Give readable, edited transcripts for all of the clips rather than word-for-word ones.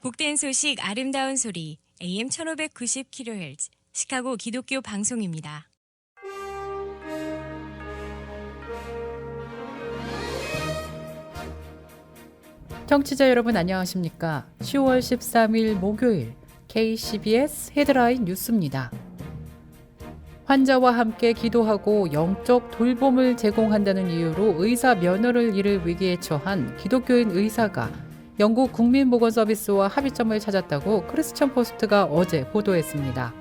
복된 소식 아름다운 소리 AM 1590kHz 시카고 기독교 방송입니다. 청취자 여러분 안녕하십니까? 10월 13일 목요일 KCBS 헤드라인 뉴스입니다. 환자와 함께 기도하고 영적 돌봄을 제공한다는 이유로 의사 면허를 잃을 위기에 처한 기독교인 의사가 영국 국민보건서비스와 합의점을 찾았다고 크리스천 포스트가 어제 보도했습니다.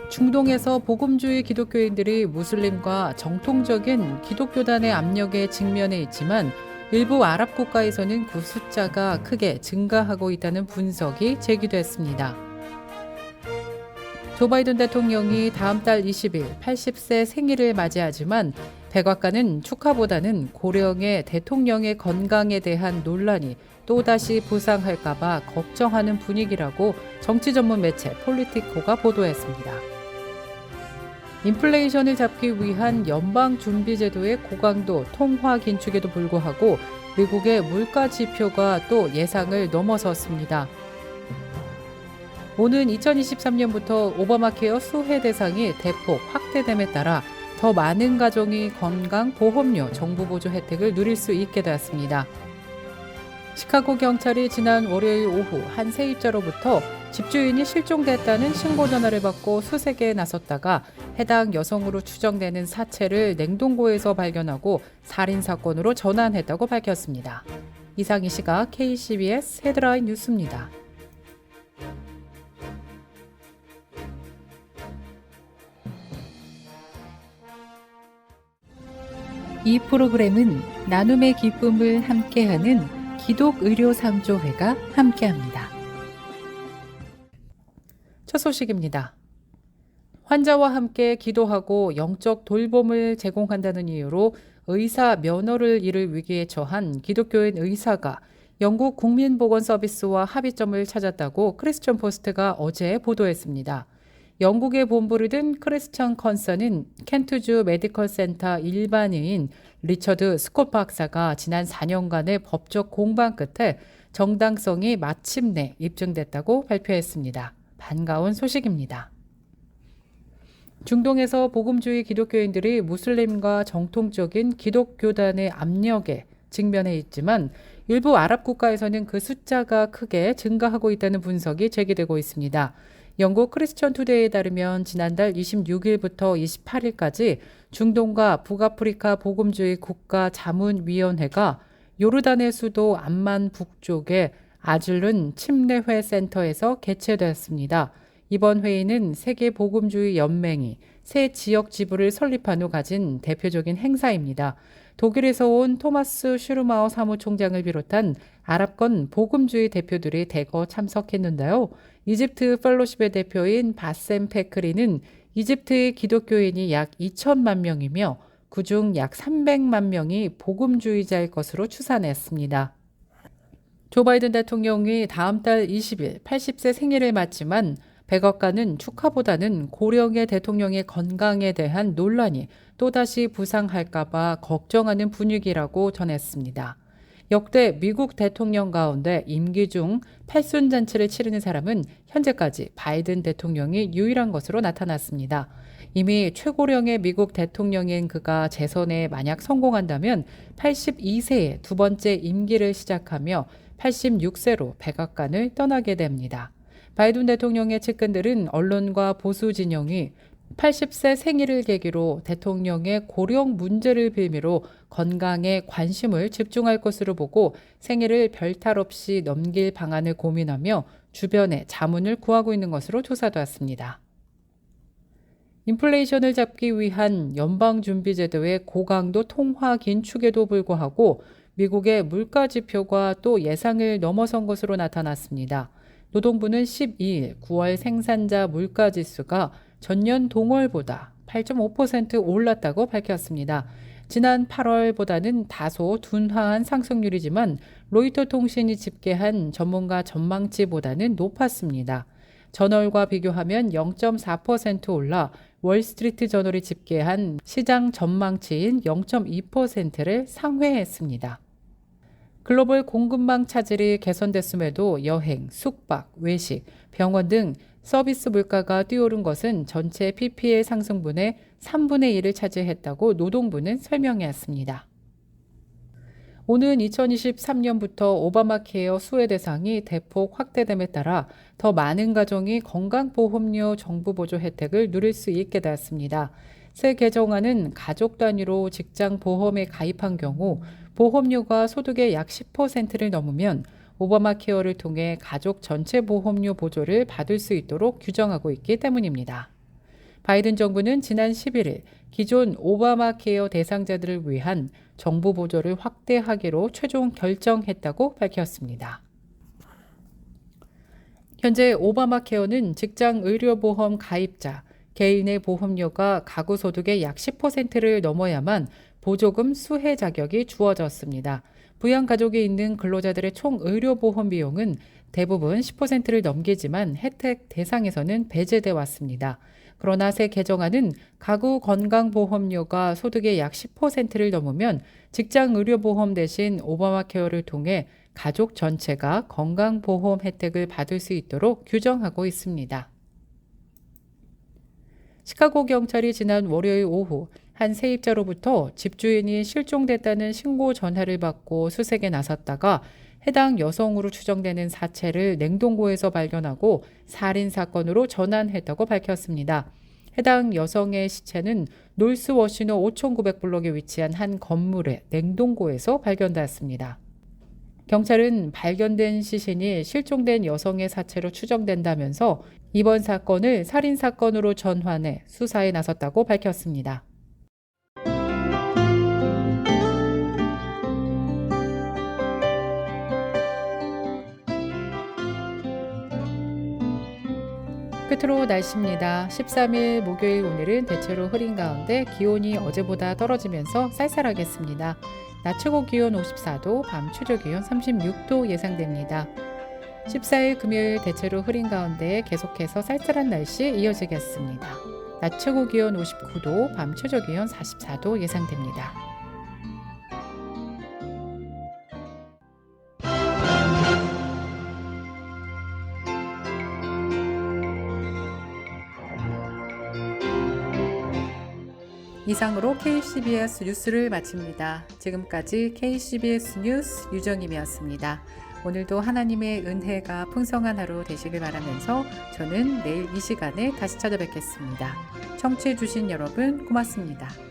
중동에서 복음주의 기독교인들이 무슬림과 정통적인 기독교단의 압력에 직면해 있지만 일부 아랍 국가에서는 그 숫자가 크게 증가하고 있다는 분석이 제기됐습니다. 조 바이든 대통령이 다음 달 20일 80세 생일을 맞이하지만 백악관은 축하보다는 고령의 대통령의 건강에 대한 논란이 또다시 부상할까 봐 걱정하는 분위기라고 정치 전문 매체 폴리티코가 보도했습니다. 인플레이션을 잡기 위한 연방준비제도의 고강도 통화 긴축에도 불구하고 미국의 물가 지표가 또 예상을 넘어섰습니다. 오는 2023년부터 오바마케어 수혜 대상이 대폭 확대됨에 따라 더 많은 가정이 건강보험료 정부 보조 혜택을 누릴 수 있게 되었습니다. 시카고 경찰이 지난 월요일 오후 한 세입자로부터 집주인이 실종됐다는 신고 전화를 받고 수색에 나섰다가 해당 여성으로 추정되는 사체를 냉동고에서 발견하고 살인사건으로 전환했다고 밝혔습니다. 이상 이 시각 KCBS 헤드라인 뉴스입니다. 이 프로그램은 나눔의 기쁨을 함께하는 기독의료상조회가 함께합니다. 첫 소식입니다. 환자와 함께 기도하고 영적 돌봄을 제공한다는 이유로 의사 면허를 잃을 위기에 처한 기독교인 의사가 영국 국민보건서비스와 합의점을 찾았다고 크리스천 포스트가 어제 보도했습니다. 영국의 본부를 둔 크리스천 컨서는 켄트주 메디컬 센터 일반의인 리처드 스콧 박사가 지난 4년간의 법적 공방 끝에 정당성이 마침내 입증됐다고 발표했습니다. 반가운 소식입니다. 중동에서 복음주의 기독교인들이 무슬림과 정통적인 기독교단의 압력에 직면해 있지만 일부 아랍 국가에서는 그 숫자가 크게 증가하고 있다는 분석이 제기되고 있습니다. 영국 크리스천 투데이에 따르면 지난달 26일부터 28일까지 중동과 북아프리카 복음주의 국가 자문위원회가 요르단의 수도 암만 북쪽의 아즐룬 침례회 센터에서 개최되었습니다. 이번 회의는 세계 복음주의 연맹이 새 지역 지부를 설립한 후 가진 대표적인 행사입니다. 독일에서 온 토마스 슈르마우 사무총장을 비롯한 아랍권 복음주의 대표들이 대거 참석했는데요. 이집트 펠로십의 대표인 바셈 페크리는 이집트의 기독교인이 약 2천만 명이며 그중 약 300만 명이 복음주의자일 것으로 추산했습니다. 조 바이든 대통령이 다음 달 20일 80세 생일을 맞지만 백악관은 축하보다는 고령의 대통령의 건강에 대한 논란이 또다시 부상할까 봐 걱정하는 분위기라고 전했습니다. 역대 미국 대통령 가운데 임기 중 팔순잔치를 치르는 사람은 현재까지 바이든 대통령이 유일한 것으로 나타났습니다. 이미 최고령의 미국 대통령인 그가 재선에 만약 성공한다면 82세에 두 번째 임기를 시작하며 86세로 백악관을 떠나게 됩니다. 바이든 대통령의 측근들은 언론과 보수 진영이 80세 생일을 계기로 대통령의 고령 문제를 빌미로 건강에 관심을 집중할 것으로 보고 생일을 별탈 없이 넘길 방안을 고민하며 주변에 자문을 구하고 있는 것으로 조사되었습니다. 인플레이션을 잡기 위한 연방준비제도의 고강도 통화 긴축에도 불구하고 미국의 물가 지표가 또 예상을 넘어선 것으로 나타났습니다. 노동부는 12일 9월 생산자 물가지수가 전년 동월보다 8.5% 올랐다고 밝혔습니다. 지난 8월보다는 다소 둔화한 상승률이지만 로이터 통신이 집계한 전문가 전망치보다는 높았습니다. 전월과 비교하면 0.4% 올라 월스트리트 저널이 집계한 시장 전망치인 0.2%를 상회했습니다. 글로벌 공급망 차질이 개선됐음에도 여행, 숙박, 외식, 병원 등 서비스 물가가 뛰오른 것은 전체 PPL 상승분의 3분의 1을 차지했다고 노동부는 설명했습니다. 오는 2023년부터 오바마 케어 수혜 대상이 대폭 확대됨에 따라 더 많은 가정이 건강보험료 정부 보조 혜택을 누릴 수 있게 되었습니다. 새 개정안은 가족 단위로 직장 보험에 가입한 경우 보험료가 소득의 약 10%를 넘으면 오바마 케어를 통해 가족 전체 보험료 보조를 받을 수 있도록 규정하고 있기 때문입니다. 바이든 정부는 지난 11일 기존 오바마 케어 대상자들을 위한 정부 보조를 확대하기로 최종 결정했다고 밝혔습니다. 현재 오바마 케어는 직장 의료보험 가입자, 개인의 보험료가 가구 소득의 약 10%를 넘어야만 보조금 수혜 자격이 주어졌습니다. 부양가족이 있는 근로자들의 총 의료보험 비용은 대부분 10%를 넘기지만 혜택 대상에서는 배제돼 왔습니다. 그러나 새 개정안은 가구 건강보험료가 소득의 약 10%를 넘으면 직장 의료보험 대신 오바마 케어를 통해 가족 전체가 건강보험 혜택을 받을 수 있도록 규정하고 있습니다. 시카고 경찰이 지난 월요일 오후 한 세입자로부터 집주인이 실종됐다는 신고 전화를 받고 수색에 나섰다가 해당 여성으로 추정되는 사체를 냉동고에서 발견하고 살인사건으로 전환했다고 밝혔습니다. 해당 여성의 시체는 놀스워시노 5900블록에 위치한 한 건물의 냉동고에서 발견되었습니다. 경찰은 발견된 시신이 실종된 여성의 사체로 추정된다면서 이번 사건을 살인사건으로 전환해 수사에 나섰다고 밝혔습니다. 끝으로 날씨입니다. 13일 목요일 오늘은 대체로 흐린 가운데 기온이 어제보다 떨어지면서 쌀쌀하겠습니다. 낮 최고 기온 54도, 밤 최저 기온 36도 예상됩니다. 14일 금요일 대체로 흐린 가운데 계속해서 쌀쌀한 날씨 이어지겠습니다. 낮 최고 기온 59도, 밤 최저 기온 44도 예상됩니다. 이상으로 KCBS 뉴스를 마칩니다. 지금까지 KCBS 뉴스 유정임이었습니다. 오늘도 하나님의 은혜가 풍성한 하루 되시길 바라면서 저는 내일 이 시간에 다시 찾아뵙겠습니다. 청취해 주신 여러분 고맙습니다.